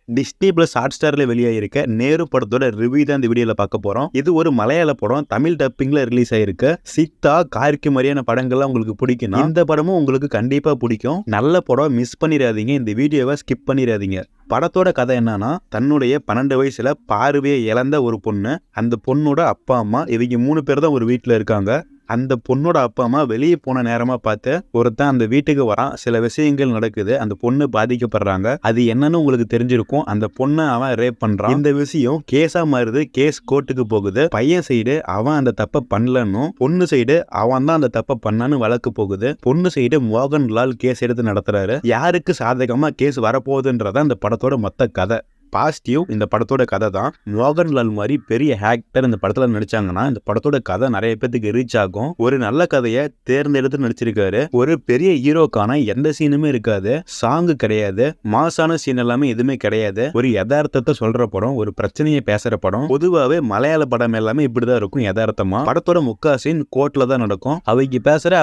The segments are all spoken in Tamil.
டிஸ்னி பிளஸ் ஹாட்ஸ்டார்ல வெளியாகிருக்க நேரு படத்தோட ரிவ்யூ தான் இந்த வீடியோல பார்க்க போறோம். இது ஒரு மலையாள படம், தமிழ் டப்பிங்ல ரிலீஸ் ஆயிருக்கு. சித்தா, கார்கி மாதிரியான படங்கள்லாம் உங்களுக்கு பிடிக்கும். இந்த படமும் உங்களுக்கு கண்டிப்பா பிடிக்கும். நல்ல படம், மிஸ் பண்ணிடாதீங்க. இந்த வீடியோவை ஸ்கிப் பண்ணிடாதீங்க. படத்தோட கதை என்னன்னா, தன்னுடைய 12 வயசுல பார்வையை இழந்த ஒரு பொண்ணு, அந்த பொண்ணோட அப்பா அம்மா, இவங்க 3 பேர் தான் ஒரு வீட்டுல இருக்காங்க. அந்த பொண்ணோட அப்பா அம்மா வெளியே போன நேரமா பார்த்து ஒருத்தன் அந்த வீட்டுக்கு வரான். சில விஷயங்கள் நடக்குது. அந்த பொண்ணு பாதிக்கப்படுறாங்க. அது என்னன்னு உங்களுக்கு தெரிஞ்சிருக்கும். அந்த பொண்ணை அவன் ரேப் பண்றான். இந்த விஷயம் கேஸா மாறுது. கேஸ் கோர்ட்டுக்கு போகுது. பையன் சைடு அவன் அந்த தப்பை பண்ணலன்னும், பொண்ணு சைடு அவன் தான் அந்த தப்பை பண்ணான்னு வழக்கு போகுது. பொண்ணு சைடு மோகன்லால் கேஸ் எடுத்து நடத்துறாரு. யாருக்கு சாதகமா கேஸ் வரப்போகுதுன்றத அந்த படத்தோட மொத்த கதை. பாசிட்டிவ் இந்த படத்தோட கதை தான். மோகன்லால் மாதிரி பெரிய ஆக்டர் இந்த படத்துல நடிச்சாங்கன்னா இந்த படத்தோட கதை நிறைய பேத்துக்கு ரீச் ஆகும். ஒரு நல்ல கதையை தேர்ந்தெடுத்து நடிச்சிருக்காரு. ஒரு பெரிய ஹீரோக்கான எந்த சீனுமே இருக்காது. சாங்கு கிடையாது. மாசான சீன் எல்லாமே எதுவுமே கிடையாது. ஒரு யதார்த்தத்தை சொல்ற படம், ஒரு பிரச்சனையை பேசுற படம். பொதுவாகவே மலையாள படம் எல்லாமே இப்படிதான் இருக்கும். யதார்த்தமா படத்தோட முக்கால் சீன் கோர்ட்ல தான் நடக்கும்.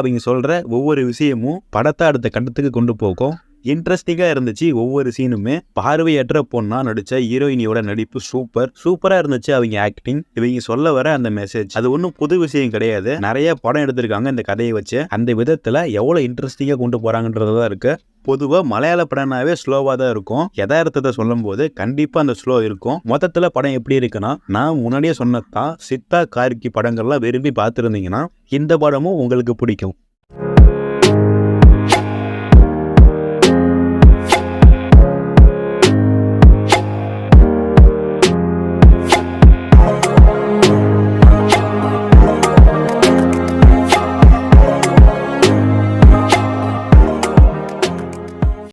அவங்க சொல்ற ஒவ்வொரு விஷயமும் படத்தை அடுத்த கட்டத்துக்கு கொண்டு போகும். இன்ட்ரெஸ்டிங்கா இருந்துச்சு. ஒவ்வொரு சீனுமே பார்வையற்ற பொண்ணா நடிச்ச ஹீரோயினியோட நடிப்பு சூப்பரா இருந்துச்சு. அவங்க ஆக்டிங், இவங்க சொல்ல வர அந்த மெசேஜ், அது ஒன்றும் புது விஷயம் கிடையாது. நிறைய படம் எடுத்திருக்காங்க இந்த கதையை வச்சு. அந்த விதத்துல எவ்வளவு இன்ட்ரெஸ்டிங்கா கொண்டு போறாங்கன்றதுதான் இருக்கு. பொதுவாக மலையாள படம்னாவே ஸ்லோவாக தான் இருக்கும். யதார்த்தத்தை சொல்லும் போது கண்டிப்பாக அந்த ஸ்லோ இருக்கும். மொத்தத்தில் படம் எப்படி இருக்குன்னா, நான் முன்னாடியே சொன்னதான், சித்தா, கார்கி படங்கள்லாம் விரும்பி பார்த்துருந்தீங்கன்னா இந்த படமும் உங்களுக்கு பிடிக்கும்.